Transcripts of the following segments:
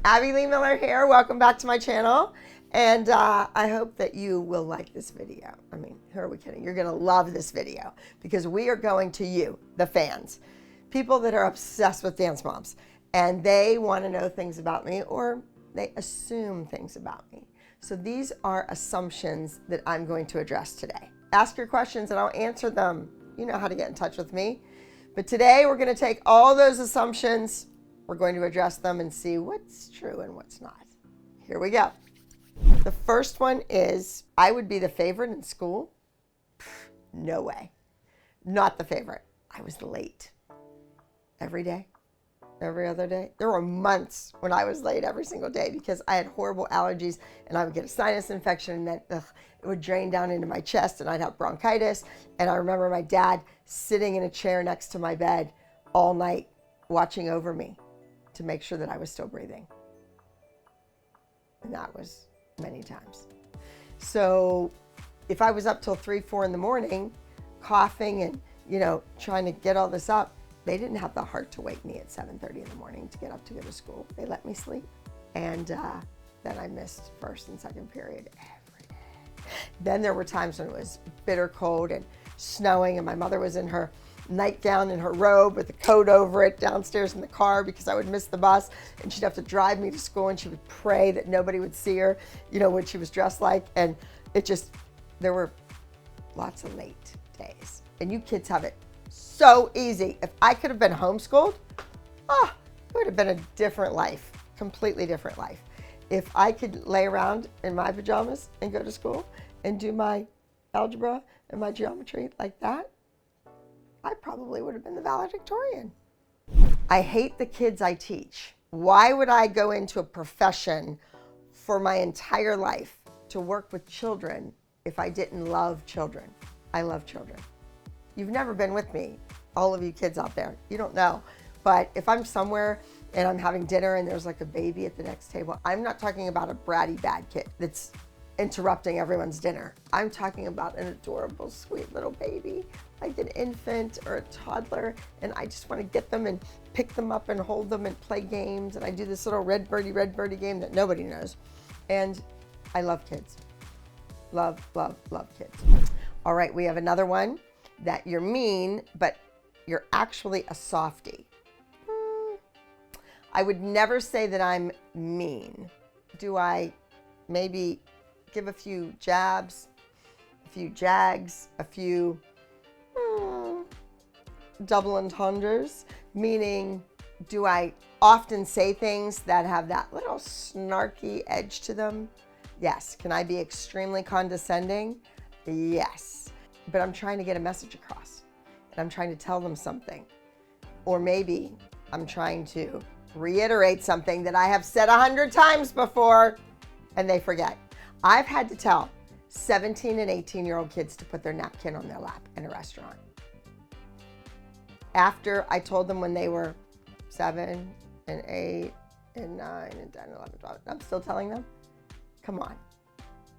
Abby Lee Miller here. Welcome back to my channel. And I hope that you will like this video. I mean, who are we kidding? You're going to love this video because we are going to you, the fans, people that are obsessed with Dance Moms, and they want to know things about me or they assume things about me. So these are assumptions that I'm going to address today. Ask your questions and I'll answer them. You know how to get in touch with me. But today we're going to take all those assumptions, we're going to address them and see what's true and what's not. Here we go. The first one is, I would be the favorite in school? No way. Not the favorite. I was late. Every day. Every other day. There were months when I was late every single day because I had horrible allergies and I would get a sinus infection and then it would drain down into my chest and I'd have bronchitis. And I remember my dad sitting in a chair next to my bed all night watching over me to make sure that I was still breathing. And that was many times. So if I was up till 3, 4 in the morning, coughing and, trying to get all this up, they didn't have the heart to wake me at 7:30 in the morning to get up to go to school. They let me sleep. And then I missed first and second period every day. Then there were times when it was bitter cold and snowing and my mother was in her nightgown and her robe with a coat over it downstairs in the car because I would miss the bus and she'd have to drive me to school and she would pray that nobody would see her, what she was dressed like. And there were lots of late days. And you kids have it so easy. If I could have been homeschooled, it would have been a different life, completely different life. If I could lay around in my pajamas and go to school and do my algebra and my geometry like that, I probably would have been the valedictorian. I hate the kids I teach. Why would I go into a profession for my entire life to work with children if I didn't love children? I love children. You've never been with me, all of you kids out there. You don't know. But if I'm somewhere and I'm having dinner and there's like a baby at the next table, I'm not talking about a bratty bad kid that's interrupting everyone's dinner. I'm talking about an adorable, sweet little baby, like an infant or a toddler, and I just want to get them and pick them up and hold them and play games, and I do this little red birdie game that nobody knows. And I love kids. Love kids. All right, we have another one that you're mean, but you're actually a softie. I would never say that I'm mean. Do I maybe give a few jabs, a few jags, a few double entendres? Meaning, do I often say things that have that little snarky edge to them? Yes. Can I be extremely condescending? Yes. But I'm trying to get a message across and I'm trying to tell them something. Or maybe I'm trying to reiterate something that I have said 100 times before and they forget. I've had to tell 17 and 18-year-old kids to put their napkin on their lap in a restaurant. After I told them when they were 7 and 8 and 9 and 10, 11, 12, I'm still telling them? Come on.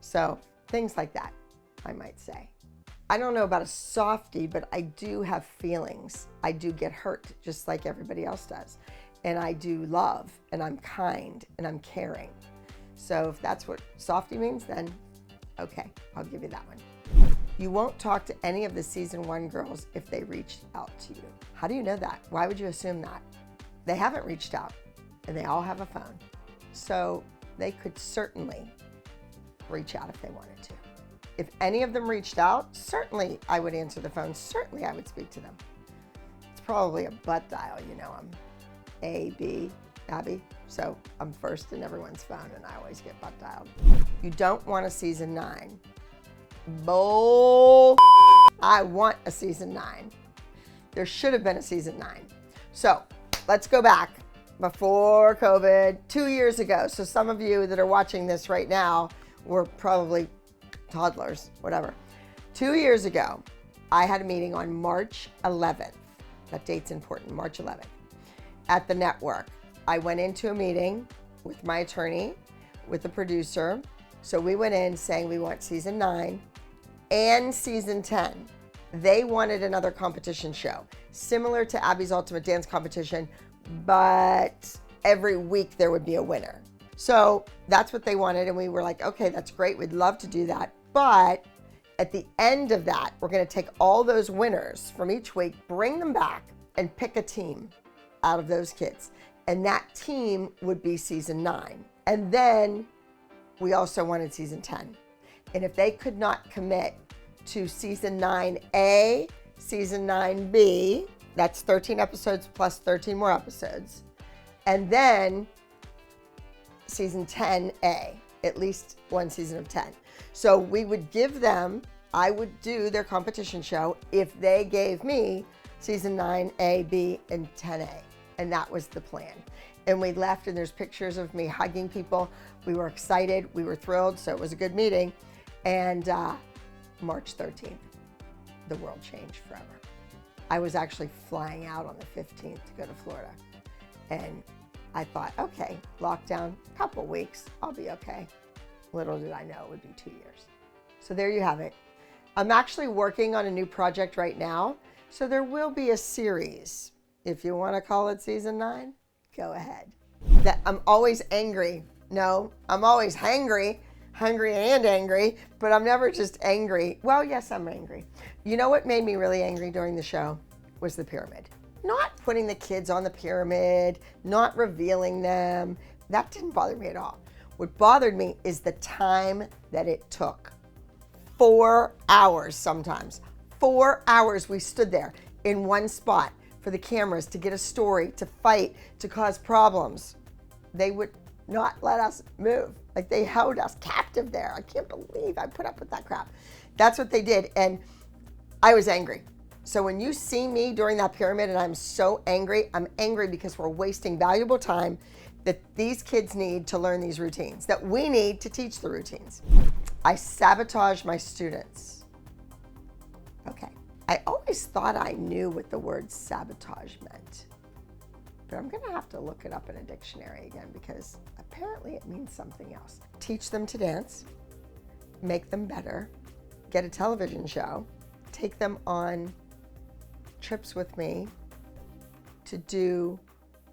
So things like that, I might say. I don't know about a softie, but I do have feelings. I do get hurt just like everybody else does. And I do love, and I'm kind, and I'm caring. So if that's what softie means, then okay, I'll give you that one. You won't talk to any of the season 1 girls if they reached out to you. How do you know that? Why would you assume that? They haven't reached out, and they all have a phone. So they could certainly reach out if they wanted to. If any of them reached out, certainly I would answer the phone. Certainly I would speak to them. It's probably a butt dial, I'm A, B, Abby. So I'm first in everyone's phone and I always get butt dialed. You don't want a season 9. Bull. I want a season 9. There should have been a season 9. So let's go back before COVID, 2 years ago. So some of you that are watching this right now were probably toddlers, whatever. 2 years ago, I had a meeting on March 11th. That date's important, March 11th. At the network, I went into a meeting with my attorney, with the producer. So we went in saying we want season 9 and season 10. They wanted another competition show, similar to Abby's Ultimate Dance Competition, but every week there would be a winner. So that's what they wanted. And we were like, okay, that's great. We'd love to do that. But at the end of that, we're going to take all those winners from each week, bring them back, and pick a team out of those kids. And that team would be season 9. And then we also wanted season 10. And if they could not commit to season 9A, season 9B, that's 13 episodes plus 13 more episodes. And then season 10A, at least one season of 10. So we would give them, I would do their competition show if they gave me season 9A, B, and 10A. And that was the plan. And we left, and there's pictures of me hugging people. We were excited, we were thrilled, so it was a good meeting. And March 13th, the world changed forever. I was actually flying out on the 15th to go to Florida. And I thought, okay, lockdown, couple weeks, I'll be okay. Little did I know it would be 2 years. So there you have it. I'm actually working on a new project right now. So there will be a series. If you want to call it season 9, go ahead. That I'm always angry. No, I'm always hungry and angry, but I'm never just angry. Well, yes, I'm angry. You know what made me really angry during the show was the pyramid. Not putting the kids on the pyramid, not revealing them. That didn't bother me at all. What bothered me is the time that it took. 4 hours sometimes. 4 hours we stood there in one spot for the cameras to get a story, to fight, to cause problems. They would not let us move. Like, they held us captive there. I can't believe I put up with that crap. That's what they did. And I was angry. So when you see me during that pyramid and I'm so angry, I'm angry because we're wasting valuable time that these kids need to learn these routines, that we need to teach the routines. I sabotage my students. Okay. I always thought I knew what the word sabotage meant, but I'm gonna have to look it up in a dictionary again because apparently it means something else. Teach them to dance, make them better, get a television show, take them on trips with me to do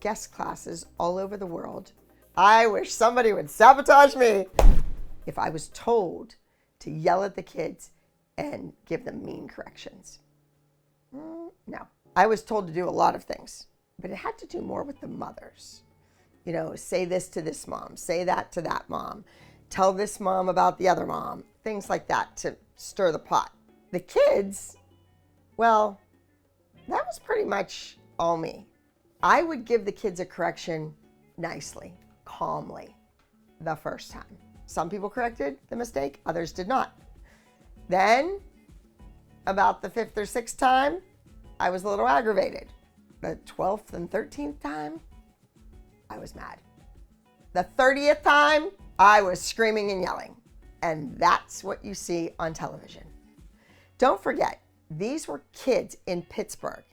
guest classes all over the world. I wish somebody would sabotage me. If I was told to yell at the kids and give them mean corrections. No. I was told to do a lot of things, but it had to do more with the mothers. You know, say this to this mom, say that to that mom, tell this mom about the other mom, things like that to stir the pot. The kids, well, that was pretty much all me. I would give the kids a correction nicely, calmly, the first time. Some people corrected the mistake, others did not. Then, about the 5th or 6th time, I was a little aggravated. The 12th and 13th time, I was mad. The 30th time, I was screaming and yelling. And that's what you see on television. Don't forget, these were kids in Pittsburgh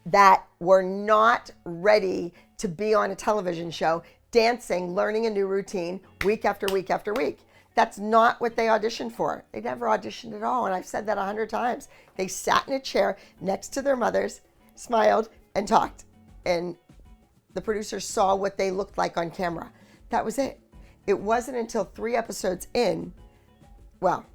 that were not ready to be on a television show, dancing, learning a new routine week after week after week. That's not what they auditioned for. They never auditioned at all. And I've said that 100 times. They sat in a chair next to their mothers, smiled, and talked. And the producers saw what they looked like on camera. That was it. It wasn't until 3 episodes in, well,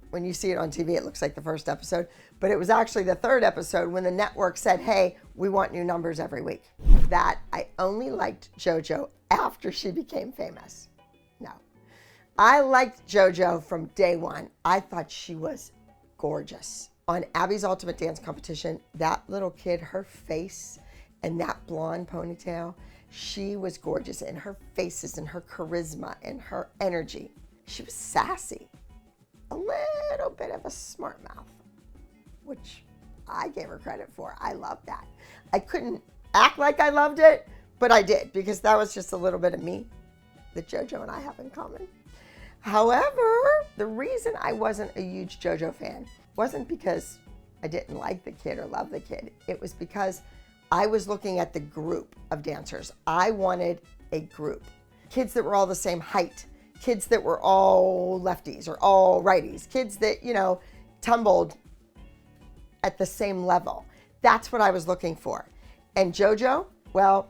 when you see it on TV, it looks like the first episode, but it was actually the 3rd episode when the network said, hey, we want new numbers every week. That I only liked JoJo after she became famous. No. I liked JoJo from day one. I thought she was gorgeous. On Abby's Ultimate Dance Competition, that little kid, her face and that blonde ponytail, she was gorgeous in her faces and her charisma and her energy. She was sassy. A little bit of a smart mouth, which I gave her credit for. I loved that. I couldn't act like I loved it, but I did because that was just a little bit of me that JoJo and I have in common. However, the reason I wasn't a huge JoJo fan wasn't because I didn't like the kid or love the kid. It was because I was looking at the group of dancers. I wanted a group. Kids that were all the same height. Kids that were all lefties or all righties. Kids that, you know, tumbled at the same level. That's what I was looking for. And JoJo, well,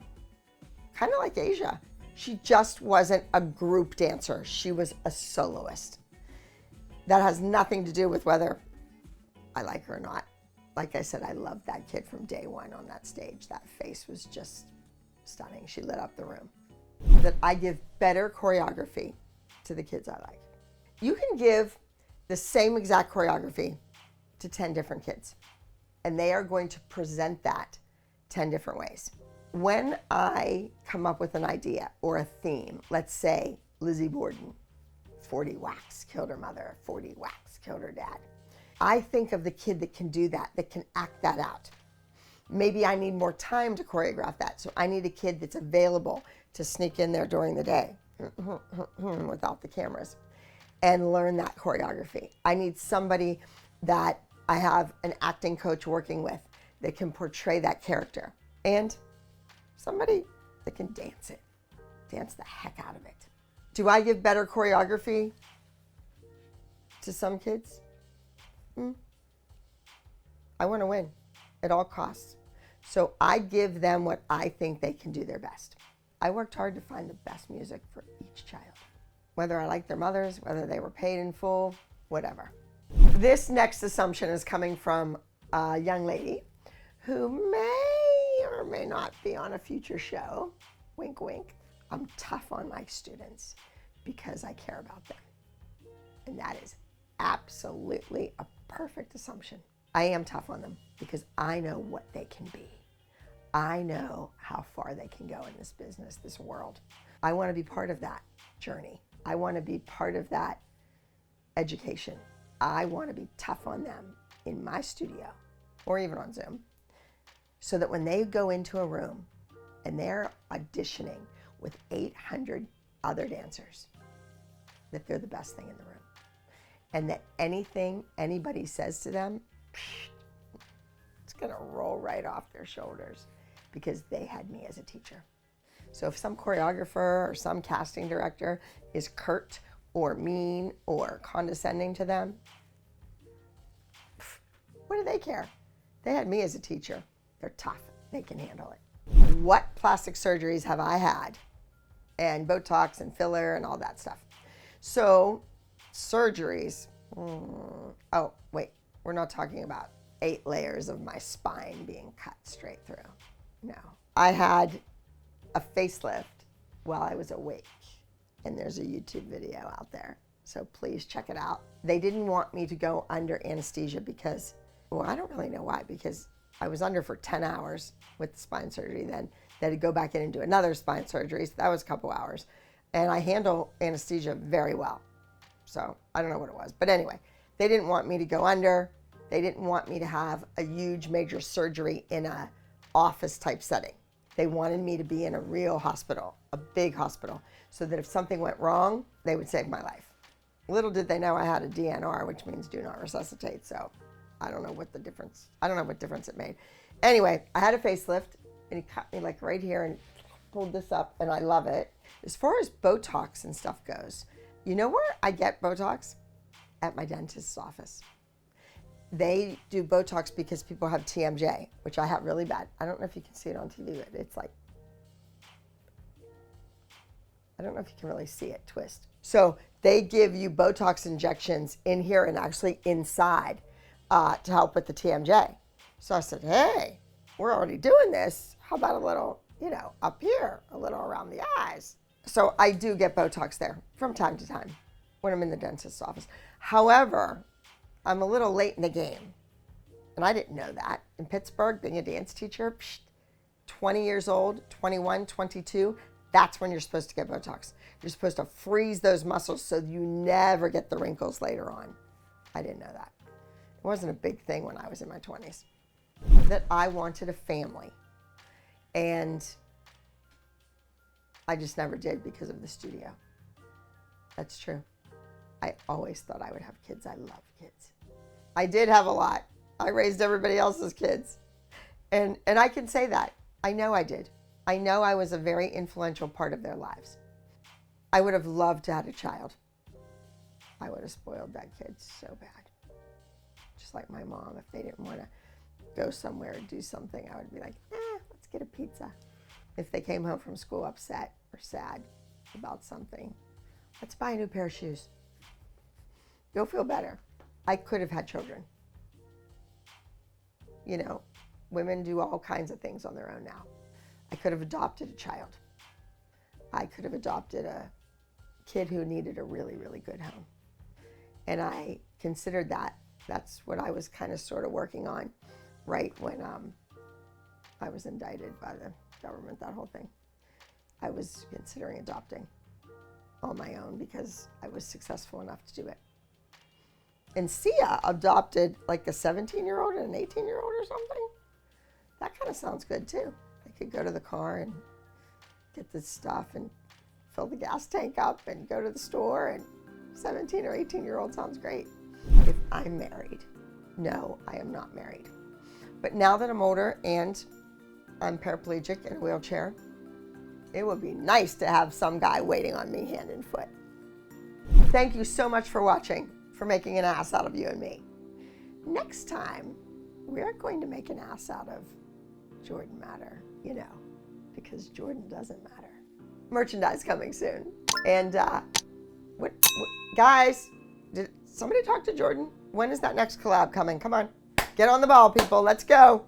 kind of like Asia. She just wasn't a group dancer. She was a soloist. That has nothing to do with whether I like her or not. Like I said, I loved that kid from day one on that stage. That face was just stunning. She lit up the room. That I give better choreography to the kids I like. You can give the same exact choreography to 10 different kids, and they are going to present that 10 different ways. When I come up with an idea or a theme, let's say Lizzie Borden, 40 whacks killed her mother, 40 whacks killed her dad. I think of the kid that can do that, that can act that out. Maybe I need more time to choreograph that, so I need a kid that's available to sneak in there during the day without the cameras and learn that choreography. I need somebody that I have an acting coach working with that can portray that character, and somebody that can dance it, dance the heck out of it. Do I give better choreography to some kids? I want to win at all costs. So I give them what I think they can do their best. I worked hard to find the best music for each child, whether I like their mothers, whether they were paid in full, whatever. This next assumption is coming from a young lady who may or may not be on a future show. Wink, wink. I'm tough on my students because I care about them. And that is absolutely a perfect assumption. I am tough on them because I know what they can be. I know how far they can go in this business, this world. I want to be part of that journey. I want to be part of that education. I want to be tough on them in my studio or even on Zoom, so that when they go into a room and they're auditioning with 800 other dancers, that they're the best thing in the room. And that anything anybody says to them, it's gonna roll right off their shoulders because they had me as a teacher. So if some choreographer or some casting director is curt or mean or condescending to them, what do they care? They had me as a teacher. They're tough, they can handle it. What plastic surgeries have I had? And Botox and filler and all that stuff. So surgeries, oh wait, we're not talking about 8 layers of my spine being cut straight through. No, I had a facelift while I was awake, and there's a YouTube video out there, so please check it out. They didn't want me to go under anesthesia because, well, I don't really know why, because I was under for 10 hours with the spine surgery, then they had to go back in and do another spine surgery, so that was a couple hours, and I handle anesthesia very well. So I don't know what it was. But anyway, they didn't want me to go under. They didn't want me to have a huge major surgery in a office type setting. They wanted me to be in a real hospital, a big hospital, so that if something went wrong, they would save my life. Little did they know I had a DNR, which means do not resuscitate. So I don't know what difference it made. Anyway, I had a facelift and he cut me like right here and pulled this up, and I love it. As far as Botox and stuff goes, you know where I get Botox? At my dentist's office. They do Botox because people have TMJ, which I have really bad. I don't know if you can see it on TV, but it's like, I don't know if you can really see it twist. So they give you Botox injections in here and actually inside to help with the TMJ. So I said, hey, we're already doing this. How about a little, up here, a little around the eyes? So I do get Botox there from time to time when I'm in the dentist's office. However, I'm a little late in the game, and I didn't know that. In Pittsburgh, being a dance teacher, 20 years old, 21, 22, that's when you're supposed to get Botox. You're supposed to freeze those muscles so you never get the wrinkles later on. I didn't know that. It wasn't a big thing when I was in my 20s. That I wanted a family, and I just never did because of the studio. That's true. I always thought I would have kids. I love kids. I did have a lot. I raised everybody else's kids. And I can say that. I know I did. I know I was a very influential part of their lives. I would have loved to have a child. I would have spoiled that kid so bad. Just like my mom, if they didn't want to go somewhere or do something, I would be like, let's get a pizza. if they came home from school upset or sad about something, let's buy a new pair of shoes. You'll feel better. I could have had children. You know, women do all kinds of things on their own now. I could have adopted a child. I could have adopted a kid who needed a really, really good home. And I considered that. That's what I was kind of sort of working on right when I was indicted by the government, that whole thing. I was considering adopting on my own because I was successful enough to do it. And Sia adopted like a 17-year-old and an 18-year-old or something. That kind of sounds good too. I could go to the car and get this stuff and fill the gas tank up and go to the store, and 17 or 18-year-old sounds great. If I'm married, no, I am not married. But now that I'm older and I'm paraplegic in a wheelchair, it would be nice to have some guy waiting on me hand and foot. Thank you so much for watching, for making an ass out of you and me. Next time, we are going to make an ass out of Jordan Matter, you know, because Jordan doesn't matter. Merchandise coming soon. And what guys, did somebody talk to Jordan? When is that next collab coming? Come on, get on the ball, people. Let's go.